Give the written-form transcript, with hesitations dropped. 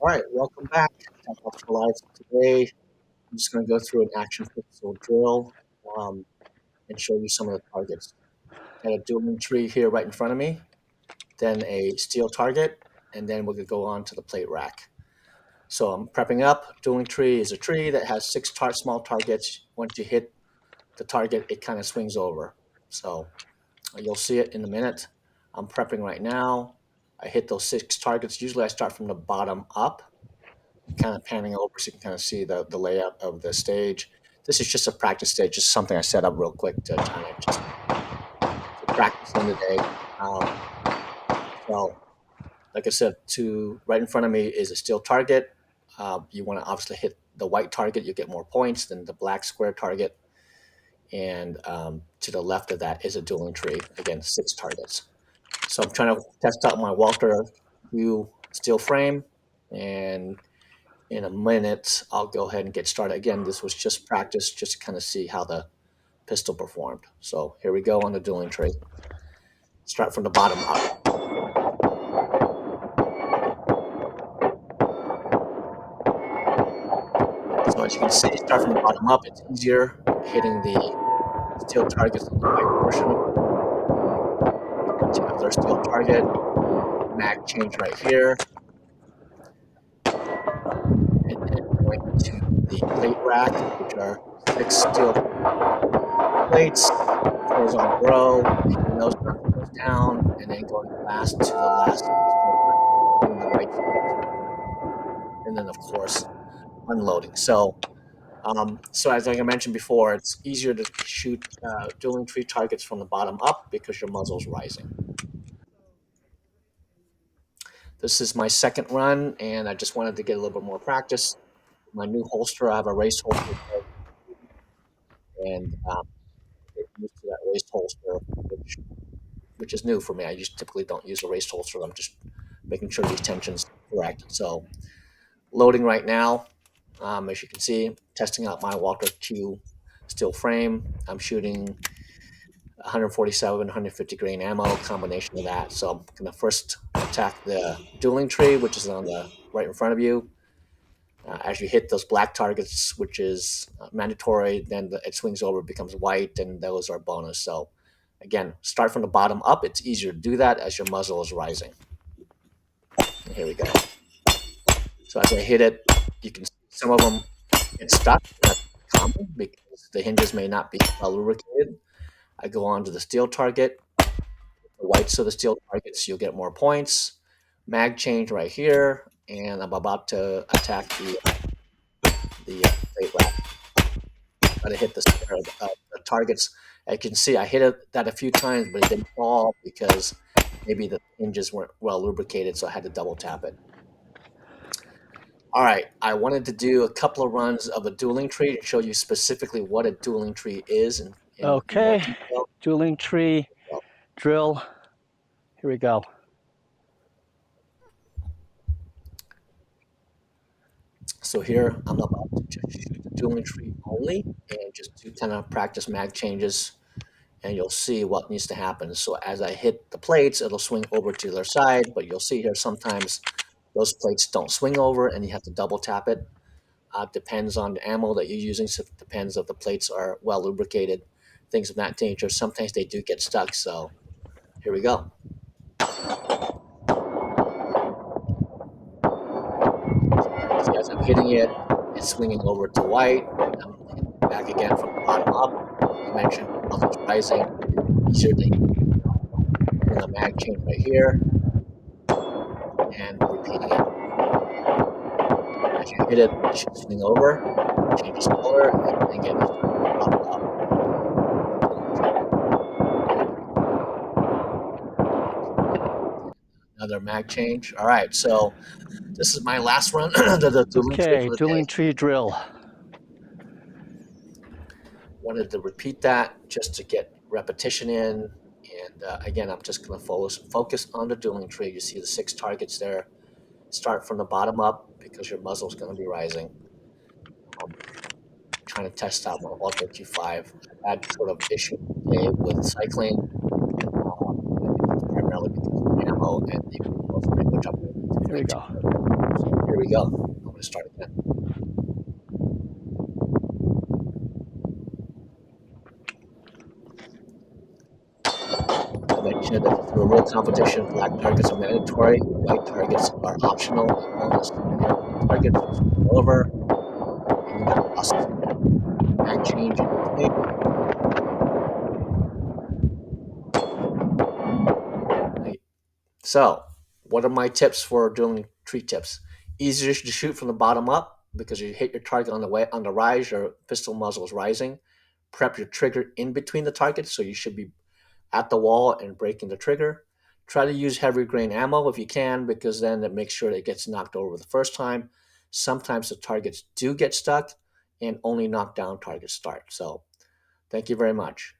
All right, welcome back to Tech Ops for Life. Today, I'm just going to go through an action pixel drill um, and show you some of the targets. Got a dueling tree here right in front of me, then a steel target, and then we're going to go on to the plate rack. So I'm prepping up. Dueling tree is a tree that has six small targets. Once you hit the target, it kind of swings over. So you'll see it in a minute. I'm prepping right now. I hit those six targets. Usually I start from the bottom up, kind of panning over so you can kind of see the layout of the stage. This is just a practice stage, just something I set up real quick to kind of just for practicing today. So, like I said, to right in front of me is a steel target. You want to obviously hit the white target, you get more points than the black square target. And to the left of that is a dueling tree, again, six targets. So I'm trying to test out my Walter Hue steel frame, and in a minute, I'll go ahead and get started. Again, this was just practice, just to kind of see how the pistol performed. So here we go on the dueling tree. Start from the bottom up. So as you can see, start from the bottom up. It's easier hitting the steel targets on the white portion of it. To another steel target, mag change right here, and then going to the plate rack, which are six steel plates, horizontal row, hitting those down, and then going last to the last steel target, hitting the white steel target, and then of course unloading. So as like I mentioned before, it's easier to shoot dueling tree targets from the bottom up because your muzzle's rising. This is my second run, and I just wanted to get a little bit more practice. My new holster, I have a race holster, and get used to that race holster, which is new for me. I just typically don't use a race holster. I'm just making sure these tensions are correct. So loading right now. As you can see, testing out my Walter Q steel frame. I'm shooting 147, 150 grain ammo, combination of that. So I'm going to first attack the dueling tree, which is on the right in front of you. As you hit those black targets, which is mandatory, then it swings over, becomes white, and those are bonus. So again, start from the bottom up. It's easier to do that as your muzzle is rising. And here we go. So as I hit it, you can see some of them get stuck. That's common because the hinges may not be well lubricated. I go on to the steel target. The whites of the steel targets, you'll get more points. Mag change right here, and I'm about to attack the plate rack. Try to hit the center of the targets. As you can see, I hit that a few times, but it didn't fall because maybe the hinges weren't well lubricated, so I had to double tap it. All right, I wanted to do a couple of runs of a dueling tree to show you specifically what a dueling tree is in more Okay, detail. dueling tree drill. Here we go. So here I'm about to just shoot the dueling tree only and just do kind of practice mag changes, and you'll see what needs to happen. So as I hit the plates, it'll swing over to the other side, but you'll see here sometimes those plates don't swing over and you have to double tap it. Depends on the ammo that you're using, so it depends if the plates are well lubricated, things of that nature. Sometimes they do get stuck, so here we go. See, as I'm hitting it, it's swinging over to white. I'm hitting back again from the bottom up. Like I mentioned, muzzle's rising. Easier to doing a mag change right here and repeating it. As you hit it, it should swing over, changes color, and again, you start from the bottom up. Another mag change. All right, so this is my last run, the dueling tree Okay, for the day. dueling tree drill. Wanted to repeat that just to get repetition in. And again, I'm just going to focus on the dueling tree. You see the six targets there. Start from the bottom up because your muzzle is going to be rising. Trying to test out my Ultra Q5. I had sort of issue today with cycling. I think it's primarily because of the ammo and the explosive rate, which I'm going to Here we get go. to. So Here we go. I'm going to start again. I mentioned that this is a real competition. Black targets are mandatory. White targets are optional. A bonus. You get white targets, you switch it over, and that process again. Back change in between. Right. So, what are my tips for doing tree tips? Easier to shoot from the bottom up because you hit your target on the way on the rise. Your pistol muzzle is rising. Prep your trigger in between the targets, so you should be at the wall and breaking the trigger. Try to use heavy grain ammo if you can, because then it makes sure that it gets knocked over the first time. Sometimes the targets do get stuck, and only knockdown targets start. So, thank you very much.